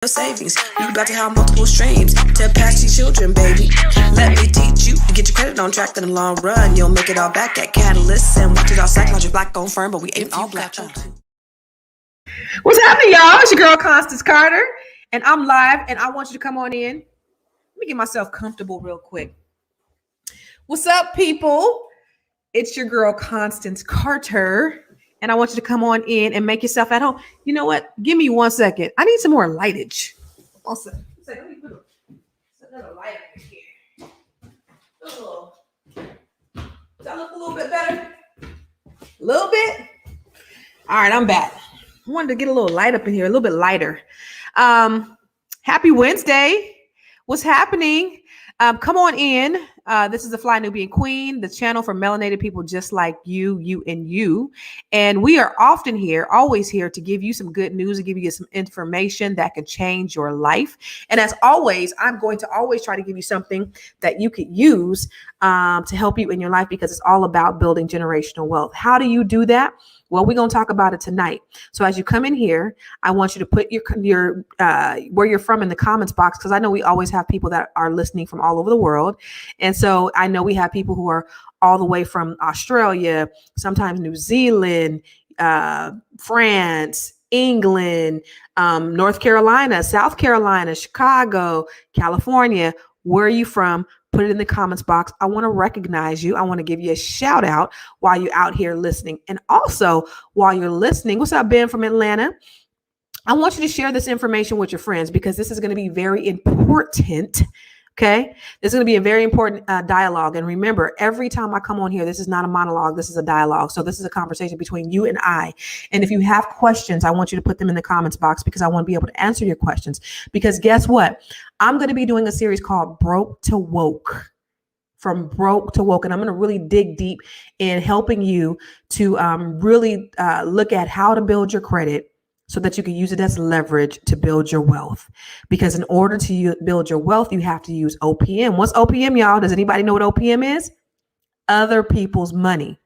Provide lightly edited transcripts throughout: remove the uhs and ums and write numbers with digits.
No savings. You about to have multiple streams to pass your children, baby. Let me teach you. Get your credit on track in the long run. You'll make it all back at Catalyst and watch it all psychological black on firm, but we ain't all black. What's happening, y'all? It's your girl Constance Carter, and I'm live, and I want you to come on in. Let me get myself comfortable real quick. What's up, people? It's your girl Constance Carter, and I want you to come on in and make yourself at home. You know what? Give me 1 second. I need some more lightage. Also, let me put another light up here. Does that look a little bit better? A little bit? All right, I'm back. I wanted to get a little light up in here, a little bit lighter. Happy Wednesday. What's happening? Come on in. This is the Fly Nubian Queen, the channel for melanated people just like you, and you. And we are often here, always here to give you some good news and give you some information that can change your life. And as always, I'm going to always try to give you something that you could use to help you in your life, because it's all about building generational wealth. How do you do that? Well, we're going to talk about it tonight. So as you come in here, I want you to put your where you're from in the comments box, because I know we always have people that are listening from all over the world. And so I know we have people who are all the way from Australia, sometimes New Zealand, France, England, North Carolina, South Carolina, Chicago, California. Where are you from? Put it in the comments box. I want to recognize you. I want to give you a shout out while you're out here listening. And also, while you're listening, what's up, Ben from Atlanta? I want you to share this information with your friends, because this is going to be very important. Okay, this is going to be a very important dialogue. And remember, every time I come on here, this is not a monologue. This is a dialogue. So this is a conversation between you and I. And if you have questions, I want you to put them in the comments box, because I want to be able to answer your questions. Because guess what? I'm going to be doing a series called Broke to Woke. From broke to woke. And I'm going to really dig deep in helping you to really look at how to build your credit, so that you can use it as leverage to build your wealth. Because in order to build your wealth, you have to use OPM. What's OPM, y'all? Does anybody know what OPM is? Other people's money.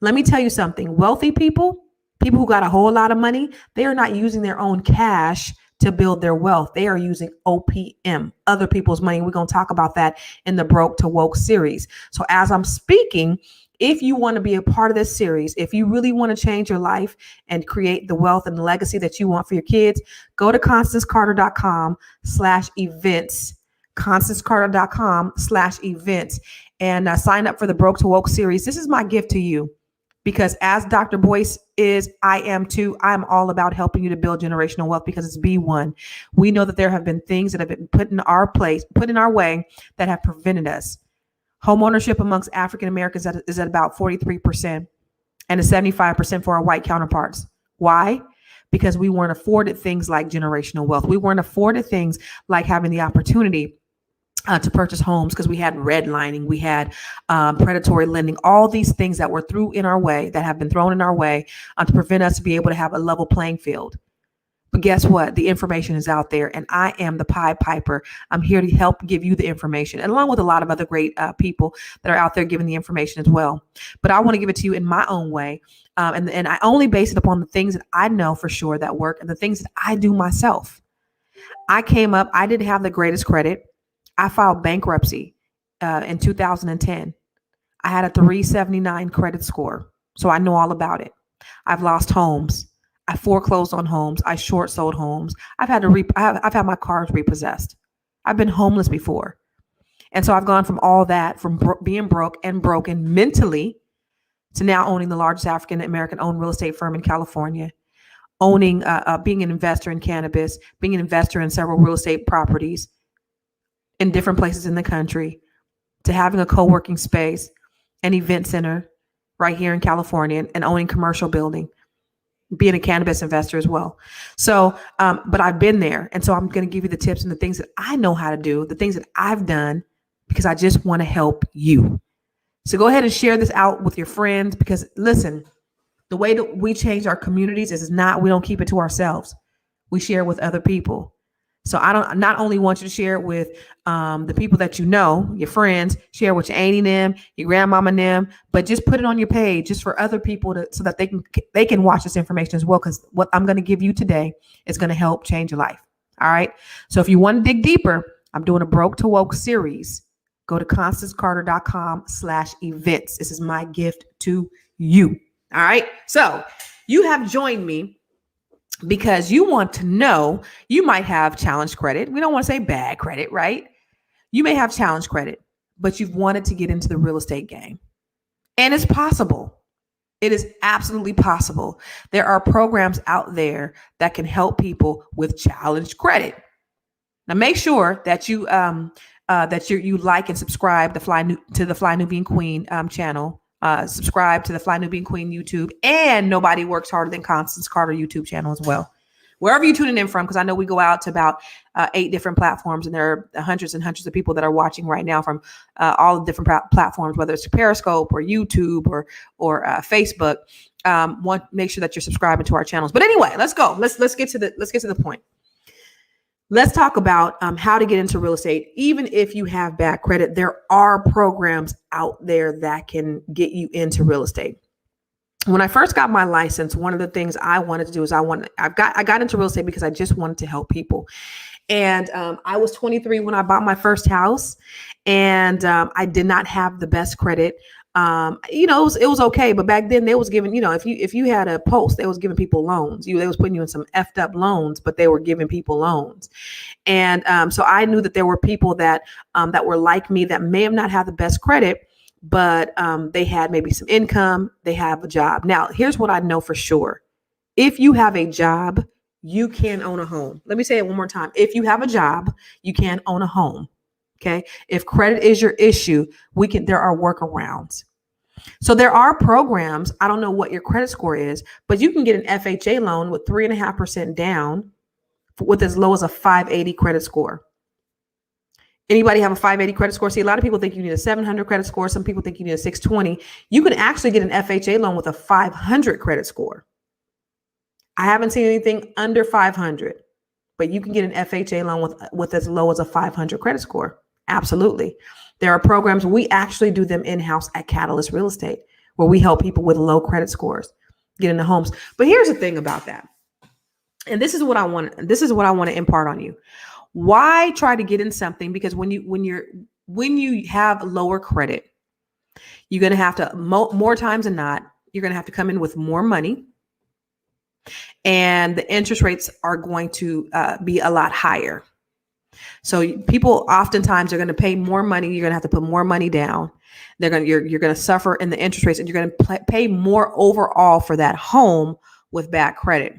Let me tell you something. Wealthy people who got a whole lot of money, they are not using their own cash to build their wealth. They are using OPM, other people's money. We're going to talk about that in the Broke to Woke series. So as I'm speaking, if you want to be a part of this series, if you really want to change your life and create the wealth and the legacy that you want for your kids, go to ConstanceCarter.com/events, ConstanceCarter.com/events, and sign up for the Broke to Woke series. This is my gift to you, because as Dr. Boyce is, I am too. I'm all about helping you to build generational wealth, because it's B1. We know that there have been things that have been put in our way that have prevented us. Home ownership amongst African Americans is at about 43%, and it's 75% for our white counterparts. Why? Because we weren't afforded things like generational wealth. We weren't afforded things like having the opportunity to purchase homes, because we had redlining, we had predatory lending, all these things that were that have been thrown in our way to prevent us to be able to have a level playing field. But guess what? The information is out there, and I am the Pied Piper. I'm here to help give you the information, and along with a lot of other great people that are out there giving the information as well. But I want to give it to you in my own way. And I only base it upon the things that I know for sure that work, and the things that I do myself. I didn't have the greatest credit. I filed bankruptcy in 2010. I had a 379 credit score, so I know all about it. I've lost homes. I foreclosed on homes. I short sold homes. I've had my cars repossessed. I've been homeless before. And so I've gone from all that, from being broke and broken mentally, to now owning the largest African American owned real estate firm in California, owning, being an investor in cannabis, being an investor in several real estate properties in different places in the country, to having a co-working space, an event center right here in California, and owning commercial building, being a cannabis investor as well. So, but I've been there. And so I'm going to give you the tips and the things that I know how to do, the things that I've done, because I just want to help you. So go ahead and share this out with your friends, because listen, the way that we change our communities we don't keep it to ourselves. We share it with other people. So I not only want you to share it with the people that you know, your friends, share with your auntie and them, your grandmama and them, but just put it on your page just for other people so that they can watch this information as well. Because what I'm going to give you today is going to help change your life. All right. So if you want to dig deeper, I'm doing a Broke to Woke series. Go to ConstanceCarter.com/events. This is my gift to you. All right. So you have joined me because you want to know you might have challenge credit. We don't want to say bad credit, right? You may have challenge credit, but you've wanted to get into the real estate game. And it's possible. It is absolutely possible. There are programs out there that can help people with challenge credit. Now make sure that you you like and subscribe to the Fly Nubian Queen channel. Subscribe to the Fly Nubian Queen YouTube and Nobody Works Harder Than Constance Carter YouTube channel as well. Wherever you're tuning in from, because I know we go out to about 8 different platforms, and there are hundreds and hundreds of people that are watching right now from all the different platforms, whether it's Periscope or YouTube or Facebook. Make sure that you're subscribing to our channels. But anyway, let's go. Let's get to the point. Let's talk about how to get into real estate. Even if you have bad credit, there are programs out there that can get you into real estate. When I first got my license, one of the things I wanted to do is I got into real estate because I just wanted to help people. And I was 23 when I bought my first house, and I did not have the best credit. It was okay, but back then they was giving, if you had a post, they was giving people loans. They was putting you in some effed up loans, but they were giving people loans. And so I knew that there were people that were like me that may have not had the best credit, but they had maybe some income, they have a job. Now, here's what I know for sure. If you have a job, you can own a home. Let me say it one more time. If you have a job, you can own a home. Okay. If credit is your issue, there are workarounds. So there are programs. I don't know what your credit score is, but you can get an FHA loan with 3.5% down with as low as a 580 credit score. Anybody have a 580 credit score? See, a lot of people think you need a 700 credit score. Some people think you need a 620. You can actually get an FHA loan with a 500 credit score. I haven't seen anything under 500, but you can get an FHA loan with as low as a 500 credit score. Absolutely. There are programs. We actually do them in-house at Catalyst Real Estate, where we help people with low credit scores get into homes. But here's the thing about that. And this is what I want to impart on you. Why try to get in something? Because when you have lower credit, you're going to have to more times than not, you're going to have to come in with more money, and the interest rates are going to be a lot higher. So people oftentimes are going to pay more money. You're going to have to put more money down. You're going to suffer in the interest rates, and you're going to pay more overall for that home with bad credit.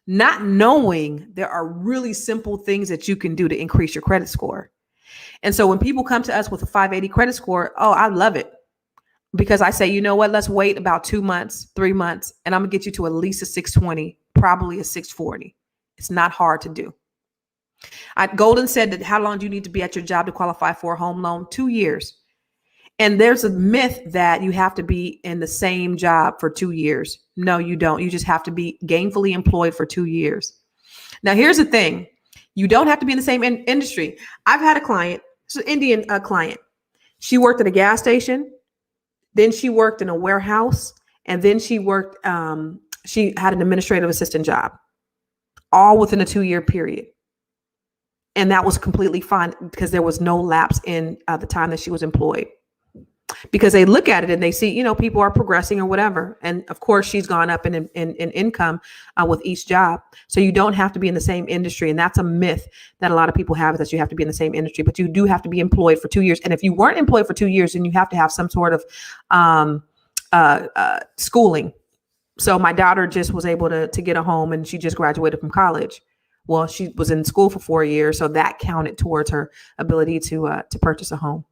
Not knowing there are really simple things that you can do to increase your credit score. And so when people come to us with a 580 credit score, I love it, because I say, you know what, let's wait about 2 months, 3 months, and I'm gonna get you to at least a 620, probably a 640. It's not hard to do. Golden said that how long do you need to be at your job to qualify for a home loan? 2 years. And there's a myth that you have to be in the same job for 2 years. No, you don't. You just have to be gainfully employed for 2 years. Now, here's the thing. You don't have to be in the same industry. I've had a client, it's an Indian client. She worked at a gas station. Then she worked in a warehouse. And then she she had an administrative assistant job, all within a 2-year period. And that was completely fine because there was no lapse in the time that she was employed. Because they look at it and they see, people are progressing or whatever. And of course, she's gone up in income with each job. So you don't have to be in the same industry. And that's a myth that a lot of people have, is that you have to be in the same industry, but you do have to be employed for 2 years. And if you weren't employed for 2 years, then you have to have some sort of schooling. So my daughter just was able to get a home, and she just graduated from college. Well, she was in school for 4 years. So that counted towards her ability to purchase a home.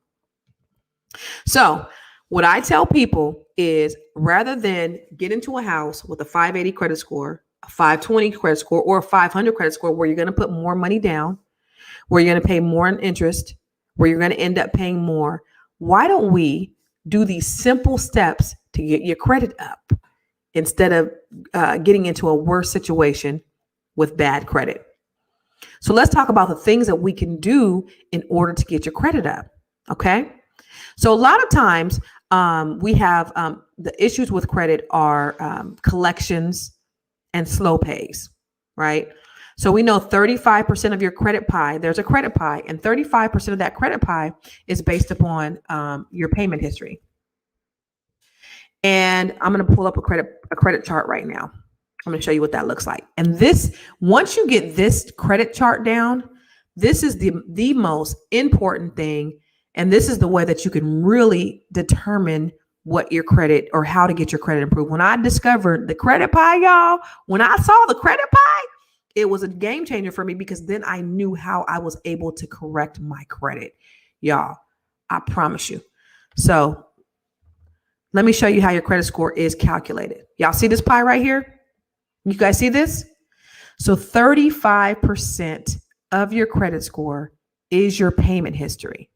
So what I tell people is, rather than get into a house with a 580 credit score, a 520 credit score, or a 500 credit score, where you're going to put more money down, where you're going to pay more in interest, where you're going to end up paying more, why don't we do these simple steps to get your credit up instead of getting into a worse situation with bad credit? So let's talk about the things that we can do in order to get your credit up. Okay. So a lot of times we have the issues with credit are collections and slow pays, right? So we know 35% of your credit pie, there's a credit pie, and 35% of that credit pie is based upon your payment history. And I'm going to pull up a credit chart right now. I'm going to show you what that looks like. And this, once you get this credit chart down, this is the most important thing. And this is the way that you can really determine what your credit or how to get your credit improved. When I discovered the credit pie, y'all, when I saw the credit pie, it was a game changer for me because then I knew how I was able to correct my credit. Y'all, I promise you. So let me show you how your credit score is calculated. Y'all see this pie right here? You guys see this? So 35% of your credit score is your payment history.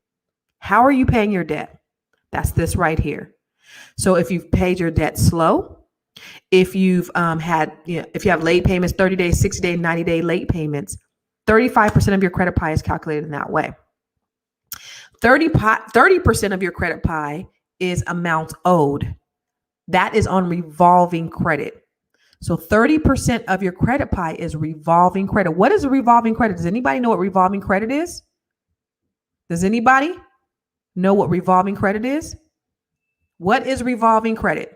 How are you paying your debt? That's this right here. So if you've paid your debt slow, if you've if you have late payments, 30 days, 60 day, 90 day late payments, 35% of your credit pie is calculated in that way. 30% of your credit pie is amounts owed. That is on revolving credit. So 30% of your credit pie is revolving credit. What is a revolving credit? Does anybody know what revolving credit is? Does anybody know what revolving credit is? What is revolving credit?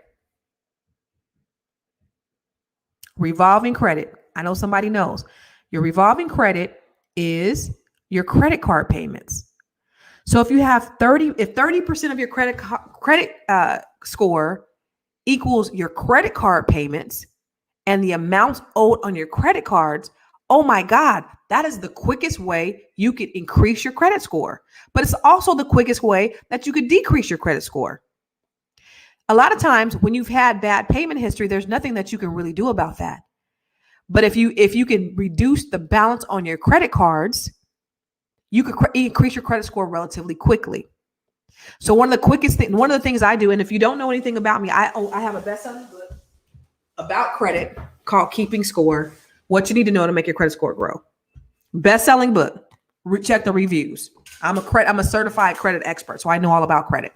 Revolving credit. I know somebody knows. Your revolving credit is your credit card payments. So if you have 30% of your credit score equals your credit card payments and the amounts owed on your credit cards, oh my God, that is the quickest way you could increase your credit score. But it's also the quickest way that you could decrease your credit score. A lot of times when you've had bad payment history, there's nothing that you can really do about that. But if you can reduce the balance on your credit cards, you could increase your credit score relatively quickly. So one of the things I do, and if you don't know anything about me, I have a best-selling book about credit called Keeping Score: What You Need to Know to Make Your Credit Score Grow. Best-selling book. Check the reviews. I'm a certified credit expert, so I know all about credit.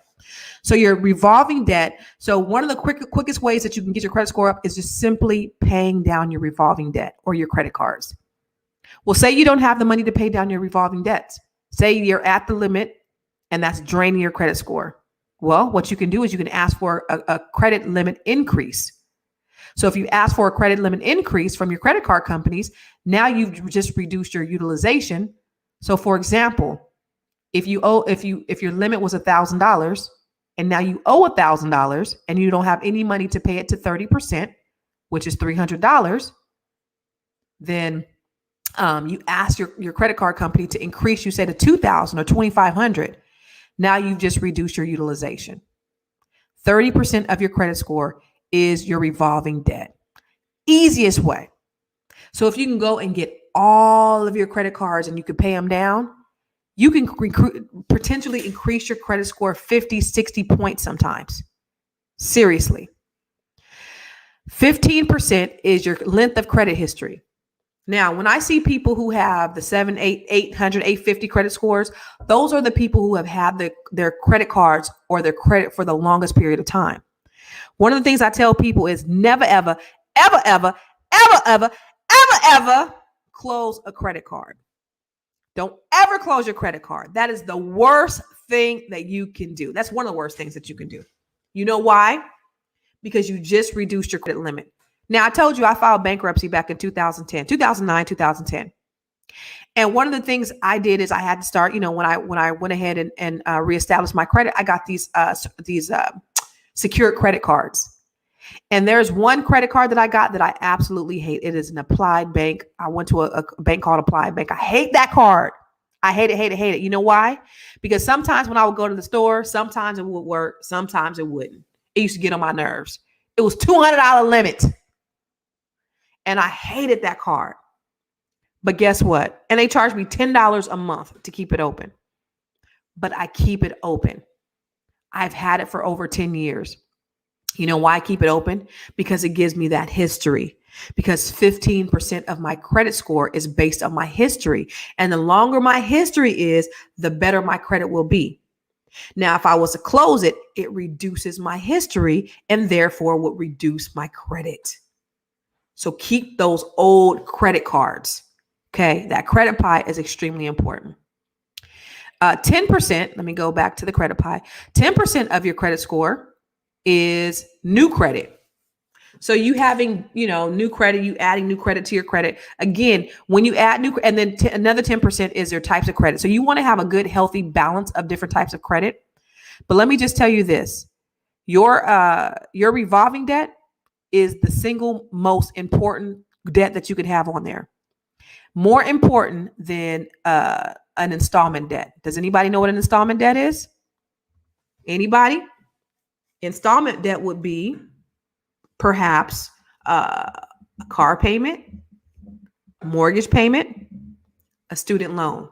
So your revolving debt. So one of the quickest ways that you can get your credit score up is just simply paying down your revolving debt or your credit cards. Well, say you don't have the money to pay down your revolving debts. Say you're at the limit and that's draining your credit score. Well, what you can do is you can ask for a credit limit increase. So if you ask for a credit limit increase from your credit card companies, now you've just reduced your utilization. So for example, if your limit was $1,000 and now you owe $1,000 and you don't have any money to pay it to 30%, which is $300, then you ask your credit card company to increase, you say to $2,000 or $2,500. Now you've just reduced your utilization. 30% of your credit score is your revolving debt. Easiest way. So if you can go and get all of your credit cards and you can pay them down, you can potentially increase your credit score 50, 60 points sometimes. Seriously. 15% is your length of credit history. Now, when I see people who have the 700, 800, 850 credit scores, those are the people who have had their credit cards or their credit for the longest period of time. One of the things I tell people is never, ever, ever, ever, ever, ever, ever, ever close a credit card. Don't ever close your credit card. That is the worst thing that you can do. That's one of the worst things that you can do. You know why? Because you just reduced your credit limit. Now, I told you I filed bankruptcy back in 2009, 2010. And one of the things I did is I had to start, when I went ahead and reestablished my credit, I got these secured credit cards. And there's one credit card that I got that I absolutely hate. It is an Applied Bank. I went to a bank called Applied Bank. I hate that card. I hate it. You know why? Because sometimes when I would go to the store, sometimes it would work, sometimes it wouldn't. It used to get on my nerves. It was $200 limit. And I hated that card. But guess what? And they charged me $10 a month to keep it open. But I keep it open. I've had it for over 10 years. You know why I keep it open? Because it gives me that history. Because 15% of my credit score is based on my history. And the longer my history is, the better my credit will be. Now, if I was to close it, it reduces my history and therefore would reduce my credit. So keep those old credit cards. Okay, that credit pie is extremely important. 10%, let me go back to the credit pie. 10% of your credit score is new credit. So you having, new credit, you adding new credit to your credit. Again, when you add new, and then another 10% is your types of credit. So you want to have a good, healthy balance of different types of credit. But let me just tell you this, your revolving debt is the single most important debt that you could have on there. More important than an installment debt. Does anybody know what an installment debt is? Anybody? Installment debt would be perhaps a car payment, mortgage payment, a student loan.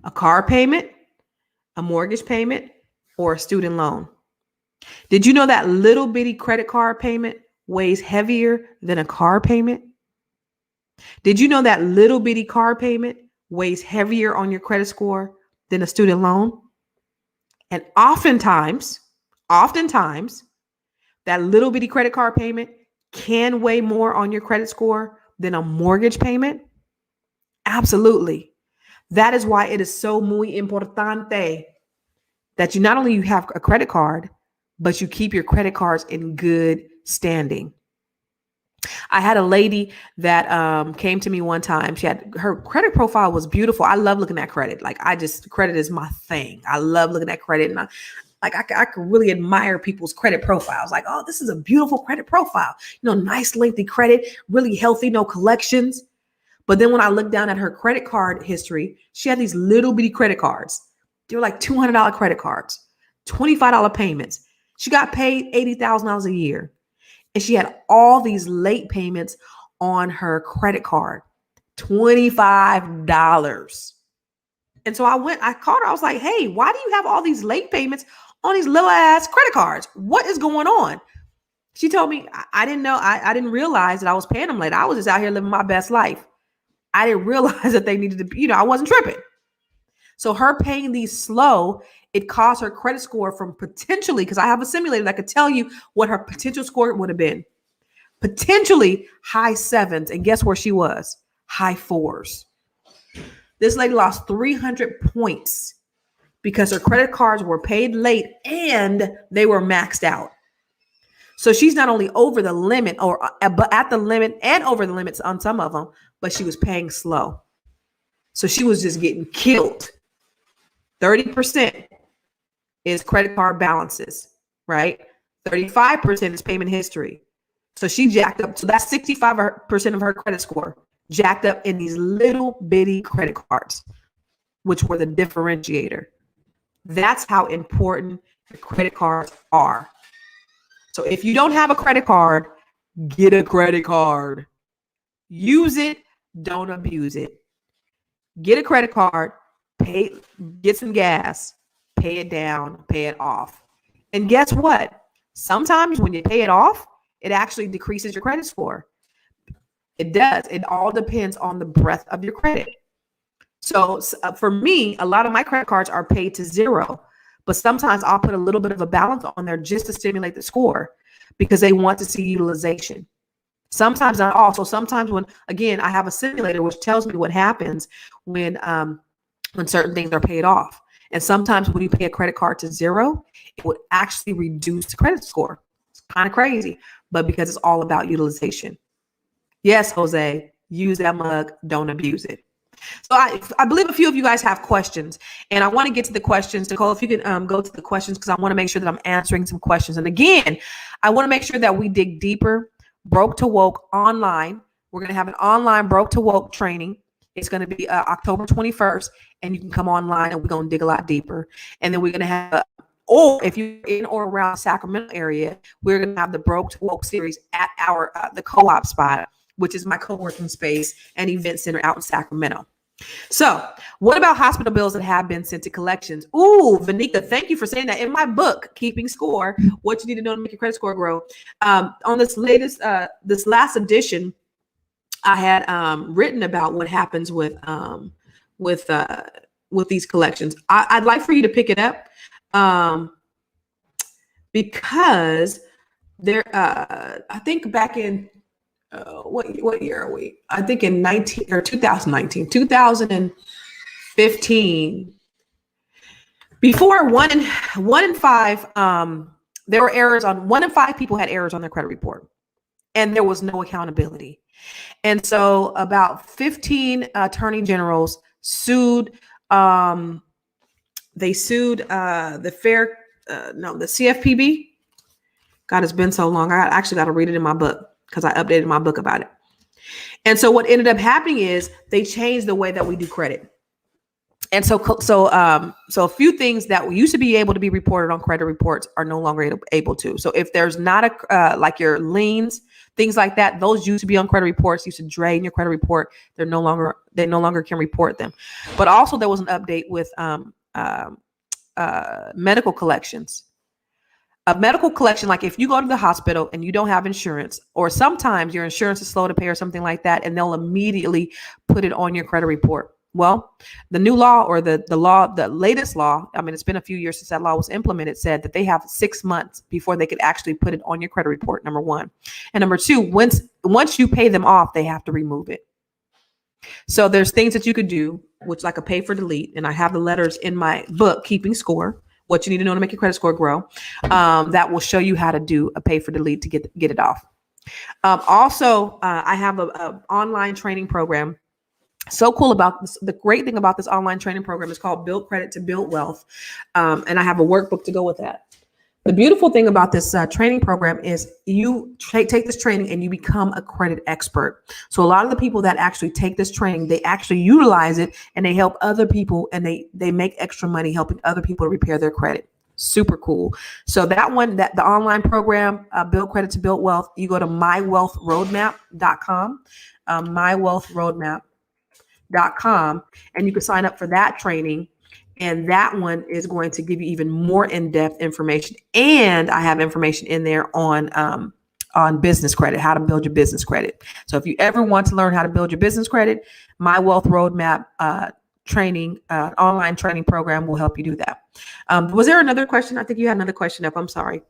A car payment, a mortgage payment, or a student loan. Did you know that little bitty credit card payment weighs heavier than a car payment? Did you know that little bitty car payment weighs heavier on your credit score than a student loan? And oftentimes, that little bitty credit card payment can weigh more on your credit score than a mortgage payment. Absolutely. That is why it is so muy importante that you not only you have a credit card, but you keep your credit cards in good standing. I had a lady that came to me one time. Her credit profile was beautiful. I love looking at credit. Credit is my thing. I love looking at credit, and I could really admire people's credit profiles. Like, oh, this is a beautiful credit profile. Nice lengthy credit, really healthy, no collections. But then when I looked down at her credit card history, she had these little bitty credit cards. They were like $200 credit cards, $25 payments. She got paid $80,000 a year. And she had all these late payments on her credit card, $25. And so I called her. I was like, hey, why do you have all these late payments on these little ass credit cards? What is going on? She told me, I didn't know. I didn't realize that I was paying them late. I was just out here living my best life. I didn't realize that they needed to be, I wasn't tripping. So her paying these slow, it caused her credit score from potentially, because I have a simulator that could tell you what her potential score would have been. Potentially high 7s. And guess where she was? High 4s. This lady lost 300 points because her credit cards were paid late and they were maxed out. So she's not only over the limit but at the limit and over the limits on some of them, but she was paying slow. So she was just getting killed. 30% is credit card balances, right? 35% is payment history. So she jacked up. So that's 65% of her credit score jacked up in these little bitty credit cards, which were the differentiator. That's how important the credit cards are. So if you don't have a credit card, get a credit card. Use it. Don't abuse it. Get a credit card. Get some gas. Pay it down. Pay it off. And guess what? Sometimes when you pay it off, it actually decreases your credit score. It does. It all depends on the breadth of your credit. So for me, a lot of my credit cards are paid to 0. But sometimes I'll put a little bit of a balance on there just to stimulate the score because they want to see utilization. Sometimes not all. So sometimes when, again, I have a simulator which tells me what happens when certain things are paid off. And sometimes when you pay a credit card to 0, it would actually reduce the credit score. It's kind of crazy, but because it's all about utilization. Yes, Jose, use that mug. Don't abuse it. So I believe a few of you guys have questions, and I want to get to the questions. Nicole, if you can go to the questions, because I want to make sure that I'm answering some questions. And again, I want to make sure that we dig deeper. Broke to Woke online. We're going to have an online Broke to Woke training. It's going to be October 21st, and you can come online, and we're going to dig a lot deeper. And then we're going to have, or if you're in or around Sacramento area, we're going to have the Broke to Woke series at our the co-op spot, which is my co-working space and event center out in Sacramento. So what about hospital bills that have been sent to collections? Ooh, Vanika, thank you for saying that. In my book, Keeping Score, What You Need to Know to Make Your Credit Score Grow, on this last edition, I had written about what happens with these collections. I'd like for you to pick it up because there, I think back in what year are we? I think in 2015. Before one in five, there were errors on 1 in 5 people had errors on their credit report, and there was no accountability. And so about 15 attorney generals sued. They sued the CFPB. God, it's been so long. I actually got to read it in my book because I updated my book about it. And so what ended up happening is they changed the way that we do credit. And so a few things that used to be able to be reported on credit reports are no longer able to. So if there's not like your liens, things like that, those used to be on credit reports, used to drain your credit report. They no longer can report them. But also there was an update with medical collections. A medical collection, like if you go to the hospital and you don't have insurance, or sometimes your insurance is slow to pay or something like that, and they'll immediately put it on your credit report. Well, the new law, or the latest law, I mean, it's been a few years since that law was implemented, said that they have 6 months before they could actually put it on your credit report, number one. And number two, once you pay them off, they have to remove it. So there's things that you could do, which like a pay for delete. And I have the letters in my book, Keeping Score, what you need to know to make your credit score grow. That will show you how to do a pay for delete to get it off. Also, I have a online training program. So cool about this. The great thing about this online training program is called Build Credit to Build Wealth. And I have a workbook to go with that. The beautiful thing about this training program is you take this training and you become a credit expert. So a lot of the people that actually take this training, they actually utilize it and they help other people, and they make extra money helping other people to repair their credit. Super cool. So the online program, Build Credit to Build Wealth, you go to mywealthroadmap.com, mywealthroadmap.com, and you can sign up for that training. And that one is going to give you even more in-depth information. And I have information in there on business credit, how to build your business credit. So if you ever want to learn how to build your business credit, My Wealth Roadmap training, online training program will help you do that. Was there another question? I think you had another question up. I'm sorry.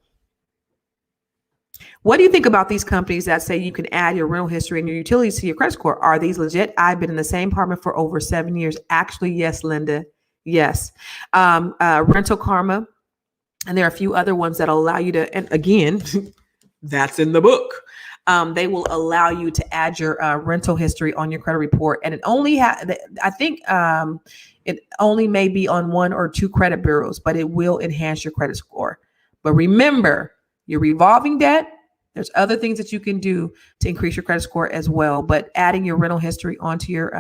What do you think about these companies that say you can add your rental history and your utilities to your credit score? Are these legit? I've been in the same apartment for over 7 years. Actually, yes, Linda. Yes. Rental Karma. And there are a few other ones that allow you to, and again, that's in the book. They will allow you to add your rental history on your credit report. And it only I think it only may be on 1 or 2 credit bureaus, but it will enhance your credit score. But remember, your revolving debt, there's other things that you can do to increase your credit score as well. But adding your rental history onto your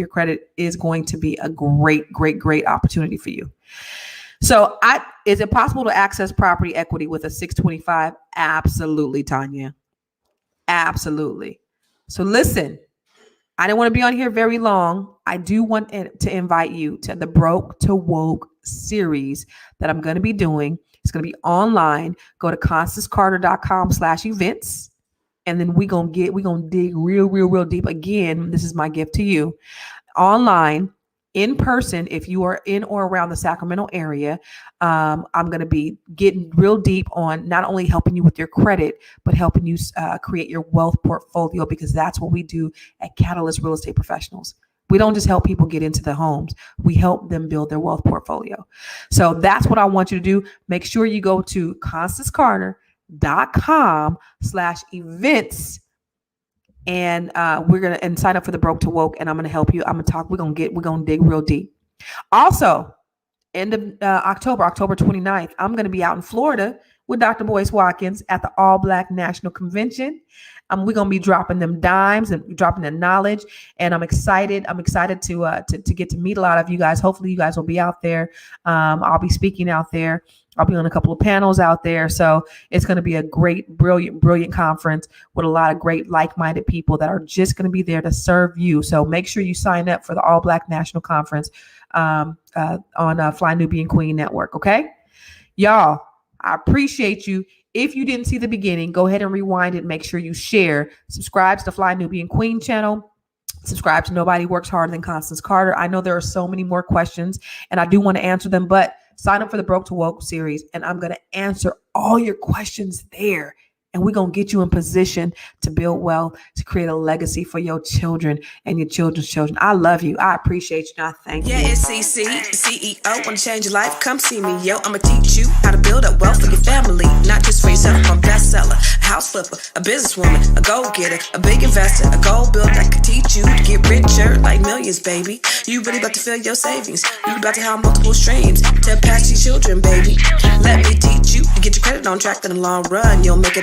credit is going to be a great opportunity for you. So is it possible to access property equity with a 625? Absolutely, Tanya. Absolutely. So listen, I don't want to be on here very long. I do want to invite you to the Broke to Woke series that I'm going to be doing. It's going to be online. Go to ConstanceCarter.com/events. And then we're going to dig real deep. Again, this is my gift to you. Online, in person, if you are in or around the Sacramento area, I'm going to be getting real deep on not only helping you with your credit, but helping you create your wealth portfolio, because that's what we do at Catalyst Real Estate Professionals. We don't just help people get into the homes. We help them build their wealth portfolio. So that's what I want you to do. Make sure you go to ConstanceCarter.com/events. And we're going to sign up for the Broke to Woke, and I'm going to help you. We're going to dig real deep. Also, end of October 29th, I'm going to be out in Florida with Dr. Boyce Watkins at the All Black National Convention. We're going to be dropping them dimes and dropping the knowledge. And I'm excited. I'm excited to get to meet a lot of you guys. Hopefully you guys will be out there. I'll be speaking out there. I'll be on a couple of panels out there. So it's going to be a great, brilliant conference with a lot of great like-minded people that are just going to be there to serve you. So make sure you sign up for the All Black National Conference on Fly Nubian Queen Network. Okay, y'all, I appreciate you. If you didn't see the beginning, go ahead and rewind it. Make sure you share, subscribe to the Fly Nubian Queen channel. Subscribe to Nobody Works Harder Than Constance Carter. I know there are so many more questions and I do want to answer them, but sign up for the Broke to Woke series and I'm going to answer all your questions there. And we're going to get you in position to build wealth, to create a legacy for your children and your children's children. I love you. I appreciate you. And I thank you. Yeah, it's CC, CEO. Want to change your life? Come see me, yo. I'ma teach you how to build up wealth for your family, not just for yourself. I'm a bestseller, a house flipper, a businesswoman, a go-getter, a big investor, a gold builder that could teach you to get richer like millions, baby. You really about to fill your savings. You about to have multiple streams to pass your children, baby. Let me teach you to get your credit on track in the long run. You'll make it